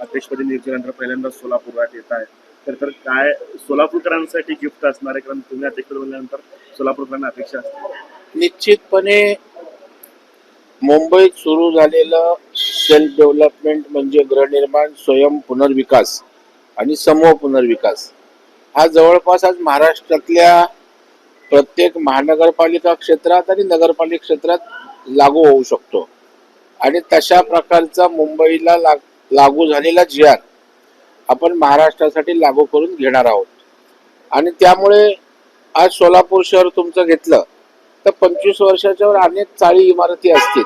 अध्यक्षपदी नियुक्तीनंतर पहिल्यांदा सोलापुरात येत आहे. तर काय सोलापूरकरांसाठी गिफ्ट असणार आहे, कारण तुम्ही अध्यक्षपदी बनल्यानंतर सोलापूरकरांना अपेक्षा असते? निश्चितपणे मुंबईत सुरू झालेलं सेल्फ डेव्हलपमेंट म्हणजे गृहनिर्माण, स्वयं पुनर्विकास आणि समूह पुनर्विकास हा जवळपास आज महाराष्ट्रातल्या प्रत्येक महानगरपालिका क्षेत्रात आणि नगरपालिका क्षेत्रात लागू होऊ शकतो. आणि तशा प्रकारचा मुंबईला लागू झालेला जी.आर. आपण महाराष्ट्रासाठी लागू करून घेणार आहोत. आणि त्यामुळे आज सोलापूर शहर तुमचं घेतलं तर 25 वर्षाच्या वर अनेक चाळी इमारती असतील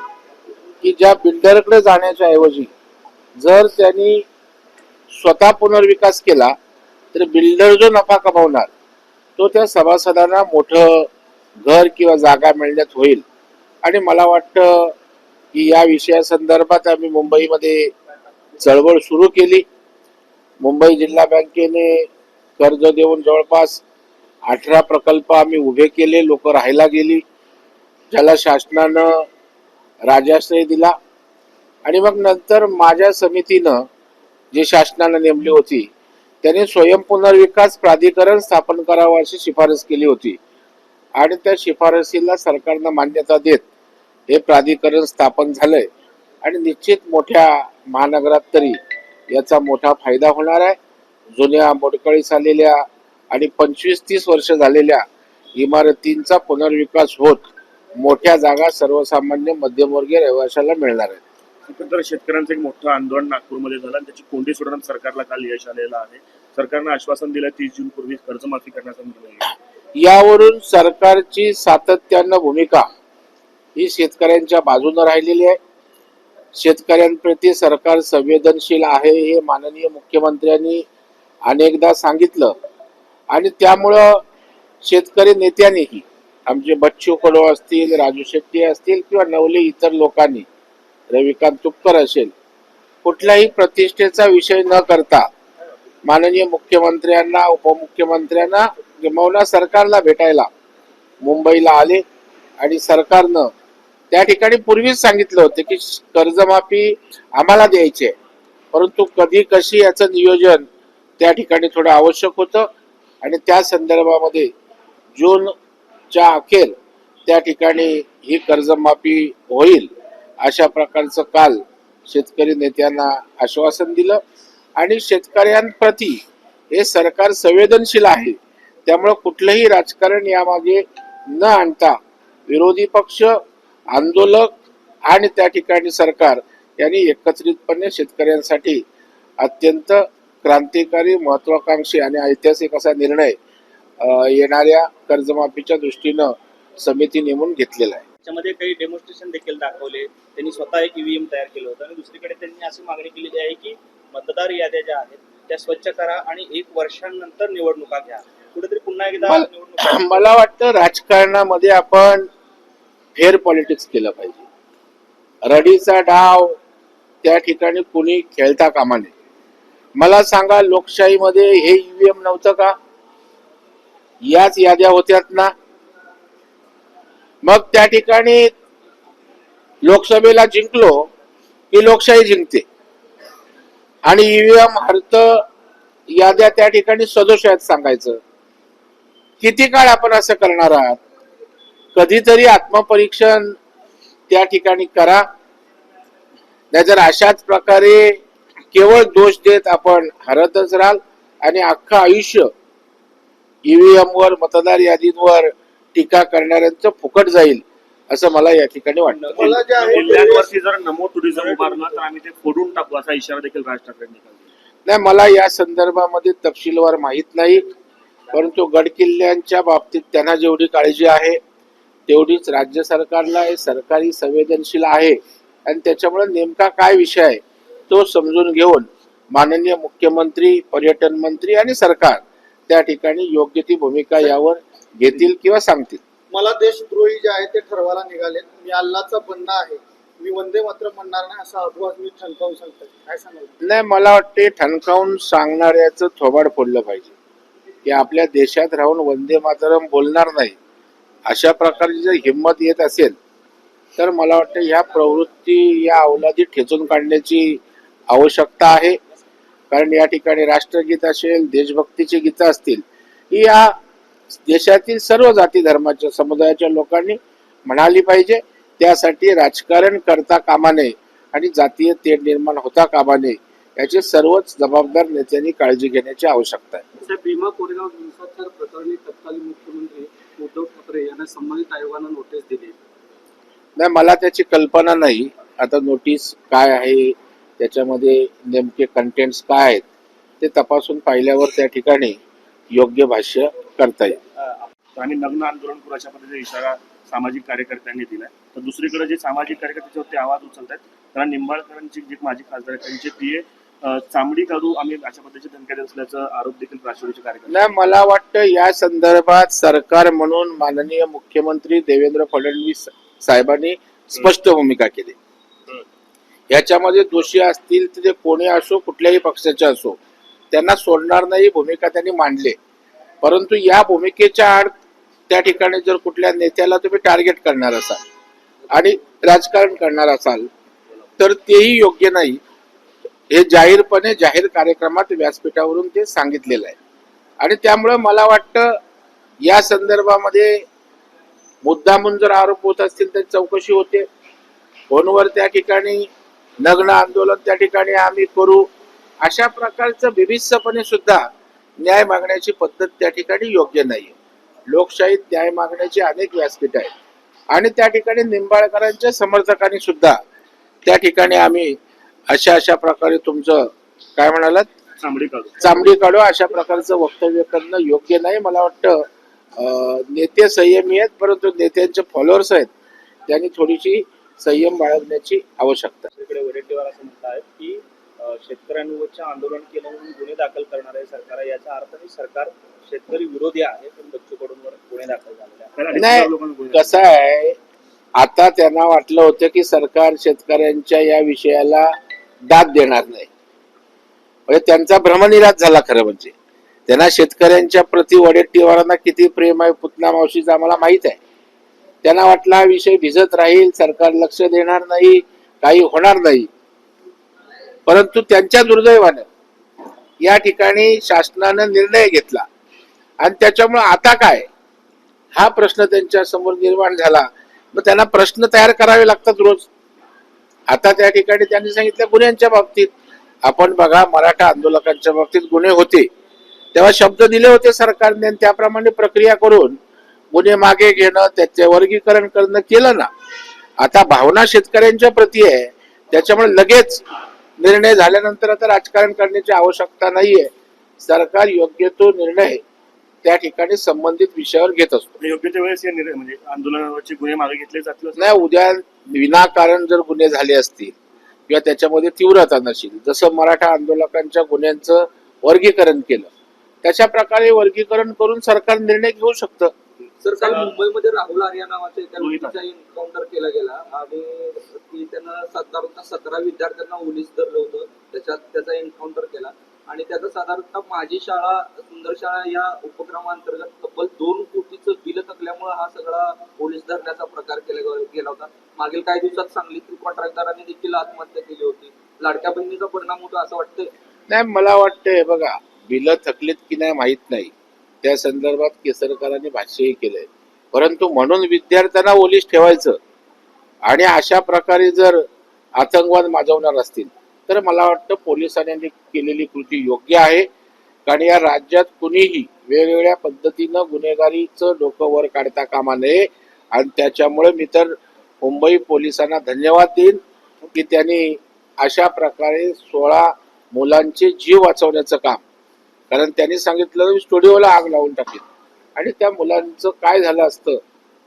की ज्या बिल्डरकडे जाण्याच्या ऐवजी जर त्यांनी स्वतः पुनर्विकास केला तर बिल्डर जो नफा कमावणार तो त्या सभासदांना मोठं घर किंवा जागा मिळण्यात होईल. आणि मला वाटतं की या विषयासंदर्भात आम्ही मुंबईमध्ये चळवळ सुरू केली. मुंबई जिल्हा बँकेने कर्ज देऊन जवळपास 18 प्रकल्प आम्ही उभे केले. लोक राहायला गेली, ज्याला शासनानं राजाश्रय दिला. आणि मग नंतर माझ्या समितीनं जी शासनानं नेमली होती त्याने स्वयं पुनर्विकास प्राधिकरण स्थापन करावं अशी शिफारस केली होती. आणि त्या शिफारसीला सरकारनं मान्यता देत हे प्राधिकरण स्थापन झालंय. आणि निश्चित मोठ्या महानगरात तरी याचा मोठा फायदा होणार आहे. जुन्या मोडकळीस आलेल्या आणि 25-30 वर्ष झालेल्या इमारतींचा पुनर्विकास होत मोठ्या जागा सर्वसामान्य मध्यमवर्गीय रहिवाशाला मिळणार आहेत. तर शेतकऱ्यांचं एक मोठं आंदोलन नागपूरमध्ये झालं आणि त्याची कोंडी सोडवण्यात सरकारला काल यश आलेलं आहे. सरकारनं आश्वासन दिलं 30 जून पूर्वी कर्जमाफी करण्याचा निर्णय. यावरून सरकारची सातत्यानं भूमिका ही शेतकऱ्यांच्या बाजूने राहिलेली आहे. शेतकऱ्यांप्रती सरकार संवेदनशील आहे हे माननीय मुख्यमंत्र्यांनी अनेकदा सांगितलं. आणि त्यामुळं शेतकरी नेत्यांनीही आमचे बच्चू कडू असतील, राजू शेट्टी असतील किंवा नवले इतर लोकांनी, रविकांत तुपकर असेल, कुठल्याही प्रतिष्ठेचा विषय न करता माननीय मुख्यमंत्र्यांना, उपमुख्यमंत्र्यांना किंवा सरकारला भेटायला मुंबईला आले. आणि सरकारनं त्या ठिकाणी पूर्वीच सांगितलं होतं की कर्जमाफी आम्हाला द्यायची आहे, परंतु कधी कशी याचं नियोजन त्या ठिकाणी थोडं आवश्यक होतं. आणि त्या संदर्भामध्ये जूनच्या अखेर त्या ठिकाणी ही कर्जमाफी होईल अशा प्रकारचं काल शेतकरी नेत्यांना आश्वासन दिलं. आणि शेतकऱ्यांप्रती हे सरकार संवेदनशील आहे. त्यामुळे कुठलंही राजकारण यामागे न आणता विरोधी पक्ष, आंदोलक आणि त्या ठिकाणी सरकार यांनी एकत्रितपणे शेतकऱ्यांसाठी अत्यंत क्रांतिकारी, महत्वाकांक्षी आणि ऐतिहासिक असा निर्णय येणाऱ्या कर्जमाफीच्या दृष्टीनं समिती नेमून घेतलेला आहे. त्याच्यामध्ये काही डेमॉन्स्ट्रेशन देखील दाखवले. त्यांनी स्वतः एक ईव्हीएम तयार केलं होतं आणि दुसरीकडे त्यांनी अशी मागणी केलेली आहे की मतदार याद्या ज्या आहेत त्या स्वच्छ करा आणि 1 वर्षानंतर निवडणुका घ्या. कुठेतरी पुन्हा एकदा निवडणुका. मला वाटतं राजकारणामध्ये आपण फेअर पॉलिटिक्स केलं पाहिजे. रडीचा डाव त्या ठिकाणी कुणी खेळता कामा नये. मला सांगा, लोकशाहीमध्ये हे ईव्हीएम नव्हतं का? याच याद्या होत्यात ना. मग त्या ठिकाणी लोकसभेला जिंकलो की लोकशाही जिंकते आणि ईव्हीएम हरत, याद्या त्या ठिकाणी सदोष आहेत सांगायचं. किती काळ आपण असं करणार आहात? कधीतरी आत्मपरीक्षण त्या ठिकाणी करा. नाहीतर अशाच प्रकारे केवळ दोष देत आपण हरतच राहाल आणि अख्खं आयुष्य ईव्हीएम वर, मतदार यादींवर टीका करणाऱ्यांचं फुकट जाईल असं मला या ठिकाणी वाटतं. जिल्ह्यांवरती जर नमो टुरिझम उभारला तर आम्ही ते फोडून टाकू असा इशारा देखील राज ठाकरेंनी दिला. नाही, मला या संदर्भामध्ये तपशीलवार माहीत नाही. परंतु गडकिल्ल्यांच्या बाबतीत त्यांना जेवढी काळजी आहे तेवढीच राज्य सरकारला आहे. सरकारी संवेदनशील आहे आणि त्याच्यामुळे नेमका काय विषय आहे तो समजून घेऊन माननीय मुख्यमंत्री, पर्यटन मंत्री आणि सरकार त्या ठिकाणी योग्य ती भूमिका यावर घेतील किंवा सांगतील. मला देशद्रोही जे आहे ते ठरवायला निघाले. मी अल्लाचा बंदा आहे, मी वंदे मातरम म्हणणार नाही असा अपवाद मी ठणकावून सांगतो. काय सांगाल? नाही, मला वाटते ठणकावून सांगणाऱ्याचं थोबाड फोडलं पाहिजे की आपल्या देशात राहून वंदे मातरम बोलणार नाही अशा प्रकारची जर हिंमत येत असेल तर मला वाटतं ह्या प्रवृत्ती, या अवलादी ठेचून काढण्याची आवश्यकता आहे. कारण या ठिकाणी राष्ट्रगीत असेल, देशभक्तीची गीतं असतील, ही या देशातील सर्व जाती धर्माच्या समुदायाच्या लोकांनी म्हणाली पाहिजे. त्यासाठी राजकारण करता कामा नये आणि जातीय तेढ निर्माण होता कामा नये याची सर्वच जबाबदार नेत्यांनी काळजी घेण्याची आवश्यकता आहे. भीमा कोरेगाव हिंसाचार प्रकरणी तत्कालीन मुख्यमंत्री उद्धव ठाकरे यांना संबंधित आयोगानं नोटीस दिली. नाही, मला त्याची कल्पना नाही. आता नोटीस काय आहे, त्याच्यामध्ये नेमके कंटेंट्स काय आहेत ते तपासून पाहिल्यावर त्या ठिकाणी योग्य भाष्य करता येईल. आणि नग्न आंदोलन करू अशा पद्धतीचा इशारा सामाजिक कार्यकर्त्यांनी दिलाय. तर दुसरीकडे जे सामाजिक कार्यकर्त्यावरती आवाज उचलत आहेत कारण निंबाळकरांची जे माजी खासदार आहेत त्यांचे पीए चामडी काढू आम्ही अशा पद्धतीचे धमक्या देत असल्याचा आरोप देखील राष्ट्रवादीचे कार्यकर्ते. नाही, मला वाटतं या संदर्भात सरकार म्हणून माननीय मुख्यमंत्री देवेंद्र फडणवीस साहेबांनी स्पष्ट भूमिका केली. याच्यामध्ये दोषी असतील तर ते कोणी असो, कुठल्याही पक्षाचे असो, त्यांना सोडणार नाही भूमिका त्यांनी मांडली. परंतु या भूमिकेच्या आड त्या ठिकाणी जर कुठल्या नेत्याला तुम्ही टार्गेट करणार असाल आणि राजकारण करणार असाल तर तेही योग्य नाही. हे जाहीरपणे जाहीर कार्यक्रमात व्यासपीठावरून ते सांगितलेलं आहे. आणि त्यामुळे मला वाटतं या संदर्भामध्ये मुद्दामून जर आरोप होत असतील तर चौकशी होते. फोनवर त्या ठिकाणी नग्न आंदोलन त्या ठिकाणी आम्ही करू अशा प्रकारचं बिभत्सपणे सुद्धा न्याय मागण्याची पद्धत त्या ठिकाणी योग्य नाहीये. लोकशाहीत न्याय मागण्याची अनेक व्यासपीठ आहेत आणि त्या ठिकाणी निंबाळकरांच्या समर्थकांनी सुद्धा त्या ठिकाणी आम्ही अशा प्रकारे तुमचं काय म्हणालात चामडी काढू अशा प्रकारचं वक्तव्य करणं योग्य नाही. मला वाटतं नेते संयमी आहेत, परंतु नेत्यांचे फॉलोअर्स आहेत त्यांनी थोडीशी संयम बाळगण्याची आवश्यकता. दुसरीकडे वडेट्टीवार असं म्हणत आहेत की शेतकऱ्यांवरच्या आंदोलन केलं म्हणून गुन्हे दाखल करणार आहे सरकार. याचा अर्थ नाही सरकार शेतकरी विरोधी आहे, पण बच्चू कडूंवर गुन्हे दाखल झालेले नाही, कसं आहे, आता त्यांना वाटलं होतं की सरकार शेतकऱ्यांच्या या विषयाला दाद देणार नाही. म्हणजे त्यांचा भ्रमनिराश झाला. खरं म्हणजे त्यांना शेतकऱ्यांच्या प्रति वडेट्टीवारांना किती प्रेम आहे पुतना मावशीचं आम्हाला माहित आहे. त्यांना वाटला हा विषय भिजत राहील, सरकार लक्ष देणार नाही, काही होणार नाही. परंतु त्यांच्या दुर्दैवानं या ठिकाणी शासनानं निर्णय घेतला आणि त्याच्यामुळे आता काय हा प्रश्न त्यांच्या समोर निर्माण झाला. मग त्यांना प्रश्न तयार करावे लागतात रोज. आता त्या ठिकाणी त्यांनी सांगितलं गुन्ह्यांच्या बाबतीत आपण बघा, मराठा आंदोलकांच्या बाबतीत गुन्हे होते तेव्हा शब्द दिले होते सरकारने आणि त्याप्रमाणे प्रक्रिया करून गुन्हे मागे घेणं, त्याचे वर्गीकरण करणं केलं ना. आता भावना शेतकऱ्यांच्या प्रती आहे, त्याच्यामुळे लगेच निर्णय झाल्यानंतर आता राजकारण करण्याची आवश्यकता नाहीये. सरकार योग्य तो निर्णय त्या ठिकाणी संबंधित विषयावर घेत असतो. योग्य त्या वेळेस म्हणजे आंदोलनावरचे गुन्हे मागे घेतले जातील नाही. उद्या विनाकारण जर गुन्हे झाले असतील किंवा त्याच्यामध्ये तीव्रता नसेल, जसं मराठा आंदोलकांच्या गुन्ह्यांचं वर्गीकरण केलं त्याच्या प्रकारे वर्गीकरण करून सरकार निर्णय घेऊ शकतं. सर, काल मुंबईमध्ये राहुल आर्या नावाच्या एका व्यक्तीचा एन्काउंटर केला गेला आणि त्यानं साधारणतः 17 विद्यार्थ्यांना पोलीस धरलं होतं. त्याचा एन्काउंटर केला आणि त्याचा साधारणतः माझी शाळा सुंदर शाळा या उपक्रमाअंतर्गत तब्बल 2 कोटीचं बिल थकल्यामुळे हा सगळा पोलीस धरण्याचा प्रकार केला गेला होता. मागील काही दिवसात सांगलीतील कॉन्ट्रॅक्टरांनी देखील आत्महत्या केली होती. लाडक्या बहिणीचा परिणाम होतो असं वाटतंय? नाही, मला वाटतंय बघा, बिलं थकलीत की नाही माहित नाही, त्या संदर्भात केसरकरांनी भाष्यही केलंय. परंतु म्हणून विद्यार्थ्यांना ओलीस ठेवायचं आणि अशा प्रकारे जर आतंकवाद माजवणार असतील तर मला वाटतं पोलिसांनी केलेली कृती योग्य आहे. कारण या राज्यात कुणीही वेगवेगळ्या पद्धतीनं गुन्हेगारीचं डोकं वर काढता कामा नये. आणि त्याच्यामुळे मी तर मुंबई पोलिसांना धन्यवाद देईन की त्यांनी अशा प्रकारे 16 मुलांचे जीव वाचवण्याचं काम, कारण त्यांनी सांगितलं स्टुडिओला आग लावून टाकेल आणि त्या मुलांचं काय झालं असतं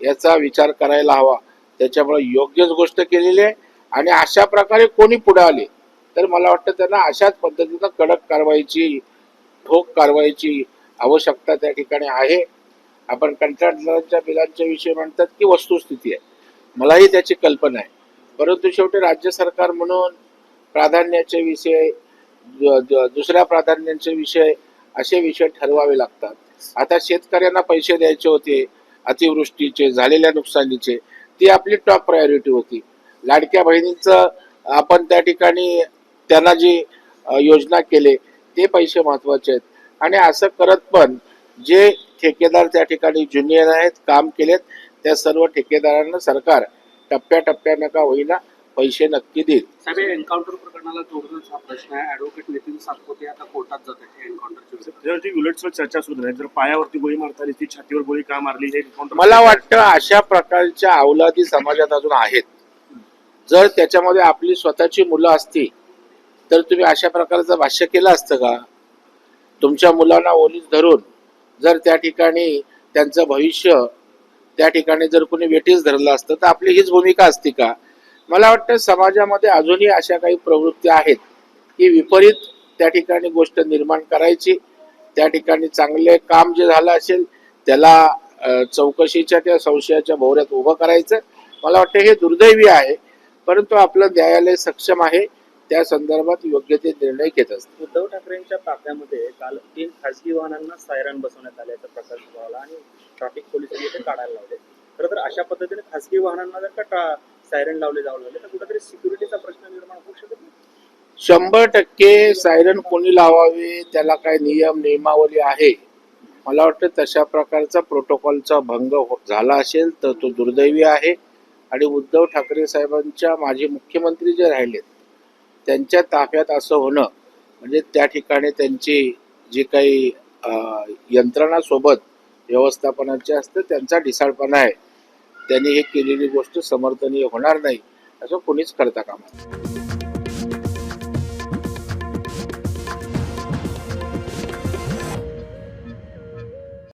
याचा विचार करायला हवा. त्याच्यामुळे योग्यच गोष्ट केलेली आहे. आणि अशा प्रकारे कोणी पुढे आले तर मला वाटतं त्यांना अशाच पद्धतीनं कडक कारवाईची, ठोक कारवाईची आवश्यकता त्या ठिकाणी आहे. आपण कंत्राटदारांच्या बिलांच्या विषयी म्हणतात की वस्तुस्थिती आहे, मलाही त्याची कल्पना आहे. परंतु शेवटी राज्य सरकार म्हणून प्राधान्याचे विषय, दुसऱ्या प्राधान्यांचे विषय असे विषय ठरवावे लागतात. आता शेतकऱ्यांना पैसे द्यायचे होते अतिवृष्टीचे, झालेल्या नुकसानीचे, ती आपली टॉप प्रायोरिटी होती. लाडक्या बहिणींचं आपण त्या ठिकाणी त्यांना जी योजना केले ते पैसे महत्वाचे आहेत. आणि असं करत पण जे ठेकेदार त्या ठिकाणी ज्युनियर आहेत, काम केलेत, त्या सर्व ठेकेदारांना सरकार टप्प्याटप्प्यानं का होईना पैसे नक्की देईल. साहेब, एन्काउंटर प्रकरणाला जोडूनच हा प्रश्न आहे. ऍडव्होकेट नितीन सातपुते आता कोर्टात जात आहे एन्काउंटरच्या विरोधात. त्याच्यावरती उलटसुलट चर्चा सुरू आहे. जर पायावरती गोळी मारता आली, ती छातीवर गोळी का मारली हे encounter- मला वाटतं अशा प्रकारच्या अवलादी समाजात अजून आहेत. जर त्याच्यामध्ये आपली स्वतःची मुलं असती तर तुम्ही अशा प्रकारचं भाष्य केलं असतं का? तुमच्या मुलांना ओलीस धरून जर त्या ठिकाणी त्यांचं भविष्य त्या ठिकाणी जर कोणी वेठीस धरलं असतं तर आपली हीच भूमिका असती का? मला वाटतं समाजामध्ये अजूनही अशा काही प्रवृत्ती आहेत की विपरीत त्या ठिकाणी गोष्ट निर्माण करायची, त्या ठिकाणी चांगले काम जे झालं असेल त्याला चौकशीच्या त्या संशयाच्या भोवऱ्यात उभं करायचं. मला वाटतं हे दुर्दैवी आहे, परंतु आपलं न्यायालय सक्षम आहे, त्या संदर्भात योग्य ते निर्णय घेत असते. उद्धव ठाकरेंच्या ताफ्यामध्ये काल 3 खासगी वाहनांना सायरन बसवण्यात आल्याचा प्रकार समोर आला आणि ट्रॅफिक पोलिसांनी ते काढायला लावले. खरं तर अशा पद्धतीने खासगी वाहनांना जर का सायरन लावले जाऊ लागले तर कुठेतरी सिक्युरिटीचा प्रश्न निर्माण होऊ शकत नाही. 100% सायरन कोणी लावावे, त्याला काय नियमावली आहे. मला वाटतं तशा प्रकारचा प्रोटोकॉलचा भंग झाला असेल तर तो दुर्दैवी आहे. आणि उद्धव ठाकरे साहेबांच्या माजी मुख्यमंत्री जे राहिलेत त्यांच्या ताफ्यात असं होणं म्हणजे त्या ठिकाणी त्यांची जी काही यंत्रणा सोबत व्यवस्थापनाचे असतं त्यांचा ढिसाळपणा आहे. त्यांनी हे केलेली गोष्ट समर्थनीय होणार नाही असं कोणीच करता कामा नये.